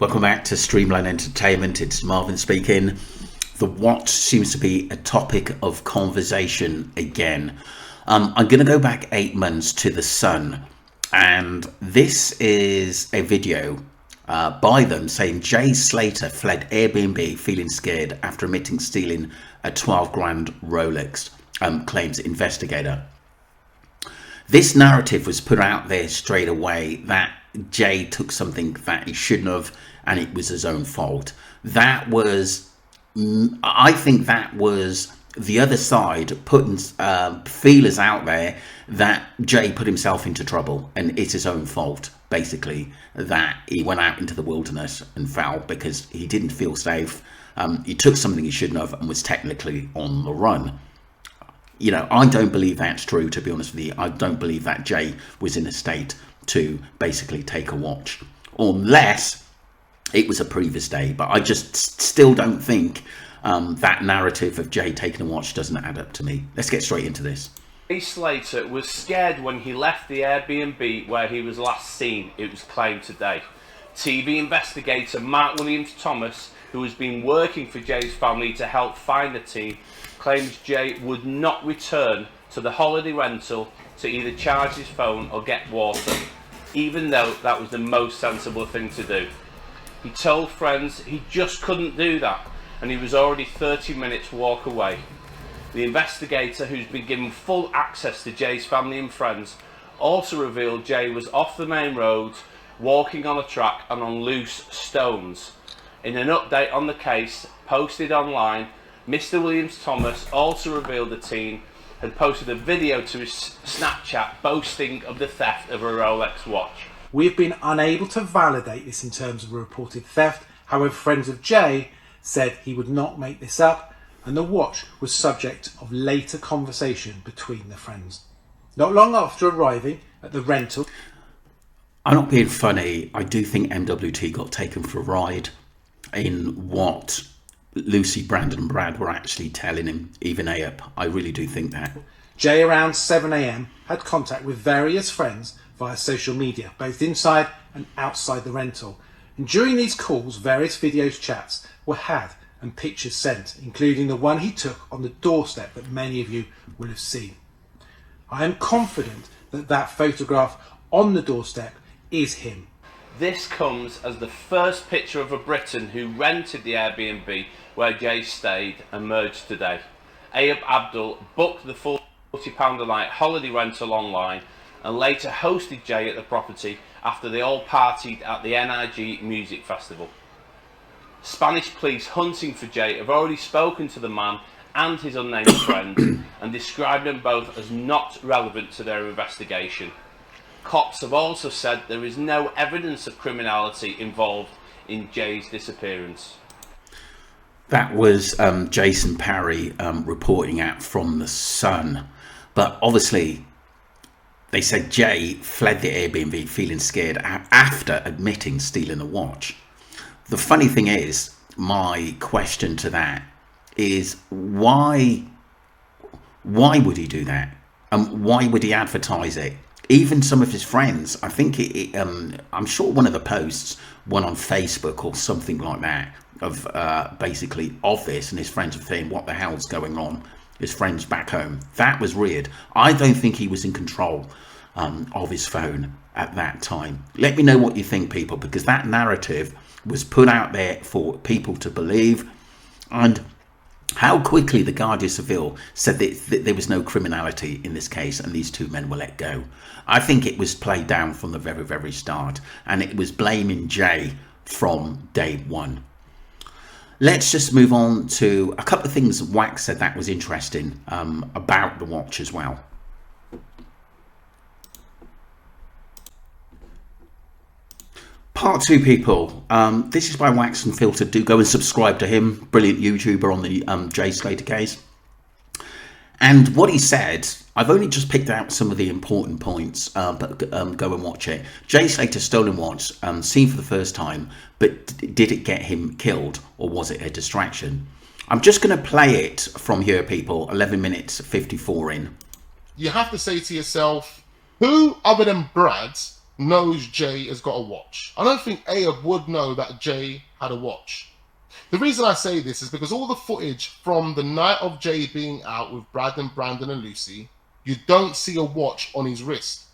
Welcome back to Streamline Entertainment. It's Marvin speaking. The watch seems to be a topic of conversation again. I'm going to go back 8 months to The Sun, and this is a video by them saying Jay Slater fled Airbnb feeling scared after admitting stealing a 12 grand Rolex, claims investigator. This narrative was put out there straight away that Jay took something that he shouldn't have and it was his own fault. That was, I think that was the other side putting feelers out there that Jay put himself into trouble and it's his own fault, basically, that he went out into the wilderness and fell because he didn't feel safe. He took something he shouldn't have and was technically on the run. You know, I don't believe that's true, to be honest with you. I don't believe that Jay was in a state to basically take a watch, unless it was a previous day. But I just still don't think that narrative of Jay taking a watch doesn't add up to me. Let's get straight into this. Jay Slater was scared when he left the Airbnb where he was last seen, it was claimed today. TV investigator Mark Williams Thomas, who has been working for Jay's family to help find the teen, claims Jay would not return to the holiday rental to either charge his phone or get water, even though that was the most sensible thing to do. He told friends he just couldn't do that, and he was already 30 minutes walk away. The investigator, who's been given full access to Jay's family and friends, also revealed Jay was off the main road, walking on a track and on loose stones. In an update on the case posted online, Mr. Williams Thomas also revealed the teen had posted a video to his Snapchat boasting of the theft of a Rolex watch. We have been unable to validate this in terms of a reported theft. However, friends of Jay said he would not make this up, and the watch was subject of later conversation between the friends. Not long after arriving at the rental... I'm not being funny. I do think MWT got taken for a ride in what Lucy, Brandon and Brad were actually telling him, even Ayup. I really do think that. Jay, around 7 a.m, had contact with various friends via social media, both inside and outside the rental. And during these calls, various videos, chats were had and pictures sent, including the one he took on the doorstep that many of you will have seen. I am confident that that photograph on the doorstep is him. This comes as the first picture of a Briton who rented the Airbnb where Jay stayed emerged today. Ayub Abdul booked the £40 a night holiday rental online and later hosted Jay at the property after they all partied at the NRG Music Festival. Spanish police hunting for Jay have already spoken to the man and his unnamed friend and described them both as not relevant to their investigation. Cops have also said there is no evidence of criminality involved in Jay's disappearance. That was Jason Parry reporting out from The Sun. But obviously, they said Jay fled the Airbnb feeling scared after admitting stealing a watch. The funny thing is, my question to that is why would he do that? Why would he advertise it? Even some of his friends, I think I'm sure one of the posts went on Facebook or something like that of basically of this, and his friends were saying, what the hell's going on? His friends back home. That was weird. I don't think he was in control of his phone at that time. Let me know what you think, people, because that narrative was put out there for people to believe. And how quickly the Guardia Civil said that there was no criminality in this case and these two men were let go. I think it was played down from the very, very start, and it was blaming Jay from day one. Let's just move on to a couple of things Wax said that was interesting about the watch as well. Part 2, people. This is by Wax Unfiltered. Do go and subscribe to him. Brilliant YouTuber on the Jay Slater case. And what he said, I've only just picked out some of the important points, but go and watch it. Jay Slater's stolen watch, seen for the first time, but did it get him killed, or was it a distraction? I'm just going to play it from here, people. 11 minutes 54 in. You have to say to yourself, who other than Brad knows Jay has got a watch. I don't think Ayob would know that Jay had a watch. The reason I say this is because all the footage from the night of Jay being out with Brad and Brandon and Lucy, you don't see a watch on his wrist.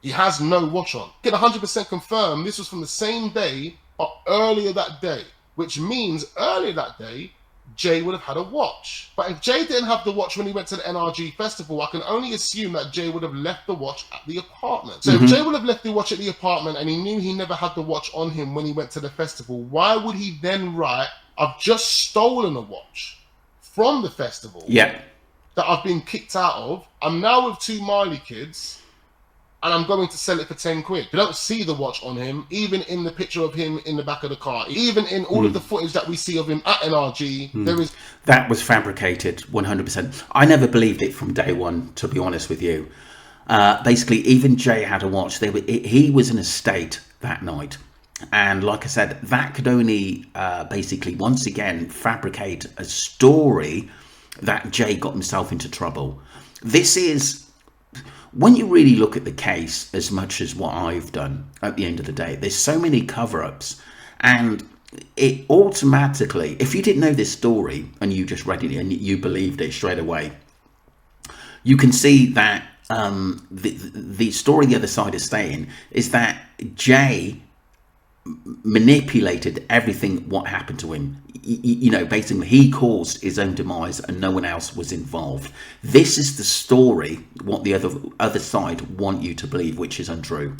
He has no watch on. Get 100% confirmed this was from the same day or earlier that day, which means earlier that day, Jay would have had a watch. But if Jay didn't have the watch when he went to the NRG festival, I can only assume that Jay would have left the watch at the apartment. So if Jay would have left the watch at the apartment and he knew he never had the watch on him when he went to the festival, why would he then write, I've just stolen a watch from the festival Yeah. that I've been kicked out of. I'm now with 2 Marley kids and I'm going to sell it for 10 quid. You don't see the watch on him, even in the picture of him in the back of the car. Even in all of the footage that we see of him at NRG, there is... That was fabricated 100%. I never believed it from day one, to be honest with you. Basically, even Jay had a watch. He was in a state that night. And like I said, that could only basically, once again, fabricate a story that Jay got himself into trouble. This is... When you really look at the case, as much as what I've done at the end of the day, there's so many cover-ups, and it automatically, if you didn't know this story and you just read it and you believed it straight away, you can see that the story the other side is saying is that Jay manipulated everything what happened to him. You know, basically he caused his own demise and no one else was involved. This is the story what the other side want you to believe, which is untrue.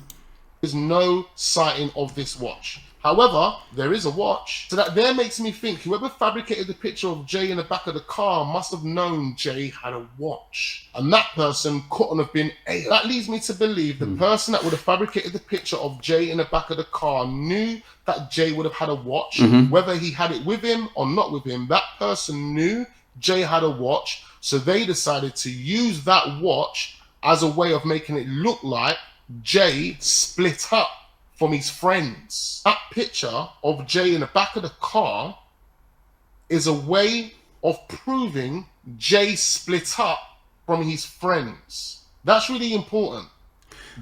There's no sighting of this watch. However, there is a watch. So that there makes me think whoever fabricated the picture of Jay in the back of the car must have known Jay had a watch. And that person couldn't have been Ayob. That leads me to believe the person that would have fabricated the picture of Jay in the back of the car knew that Jay would have had a watch. Whether he had it with him or not with him, that person knew Jay had a watch. So they decided to use that watch as a way of making it look like Jay split up from his friends. That picture of Jay in the back of the car is a way of proving Jay split up from his friends. That's really important.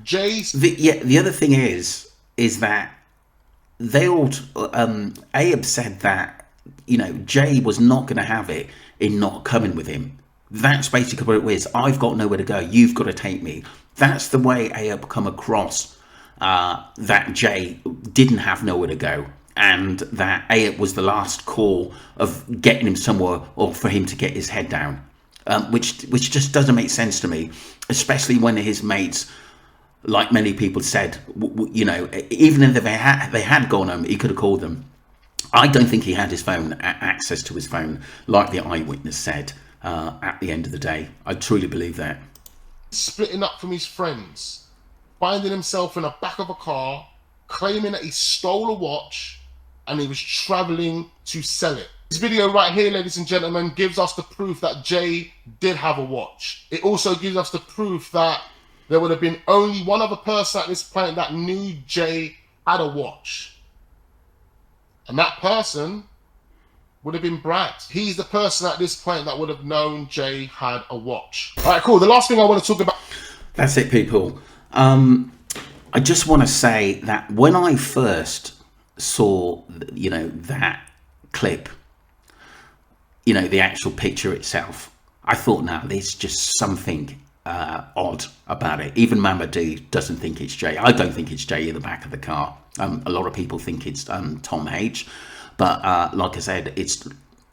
The other thing is that they all Ayob said that, you know, Jay was not going to have it in not coming with him. That's basically what it is. I've got nowhere to go, you've got to take me. That's the way Ayob come across that Jay didn't have nowhere to go, and that Ayob was the last call of getting him somewhere or for him to get his head down, which just doesn't make sense to me, especially when his mates, like many people said, you know, even if they had gone home, he could have called them. I don't think he had his phone, access to his phone, like the eyewitness said at the end of the day. I truly believe that. Splitting up from his friends, finding himself in the back of a car, claiming that he stole a watch and he was traveling to sell it. This video right here, ladies and gentlemen, gives us the proof that Jay did have a watch. It also gives us the proof that there would have been only one other person at this point that knew Jay had a watch. And that person would have been Brad. He's the person at this point that would have known Jay had a watch. All right, cool. The last thing I want to talk about... That's it, people. I just want to say that when I first saw, you know, that clip, you know, the actual picture itself, I thought, now there's just something odd about it. Even Mamadou doesn't think it's Jay. I don't think it's Jay in the back of the car. A lot of people think it's Tom H. But like I said, it's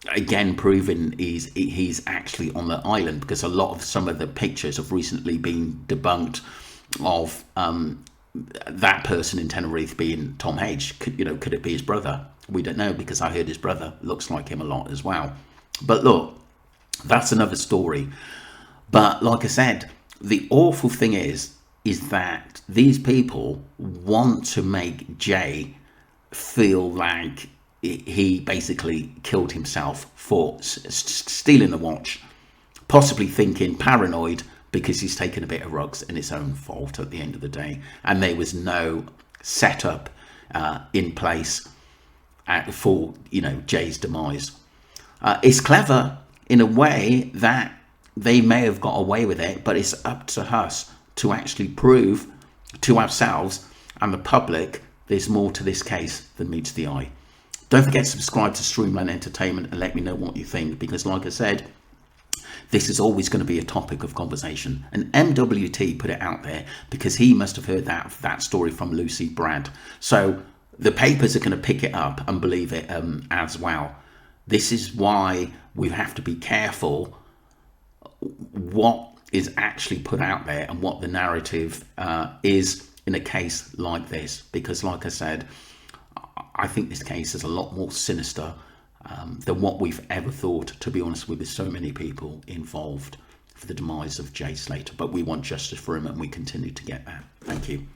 again proven he's actually on the island, because a lot of some of the pictures have recently been debunked of that person in Tenerife being Tom H. Could it be his brother? We don't know, because I heard his brother looks like him a lot as well. But look, that's another story. But like I said, the awful thing is that these people want to make Jay feel like he basically killed himself for stealing the watch, possibly thinking paranoid because he's taken a bit of rugs and it's own fault at the end of the day, and there was no setup in place for, you know, Jay's demise. It's clever in a way that they may have got away with it, but it's up to us to actually prove to ourselves and the public, there's more to this case than meets the eye. Don't forget to subscribe to Streamline Entertainment and let me know what you think, because like I said, this is always going to be a topic of conversation. And MWT put it out there because he must have heard that story from Lucy Brad. So the papers are going to pick it up and believe it as well. This is why we have to be careful what is actually put out there and what the narrative is in a case like this. Because like I said, I think this case is a lot more sinister than what we've ever thought, to be honest with so many people involved for the demise of Jay Slater. But we want justice for him, and we continue to get that. Thank you.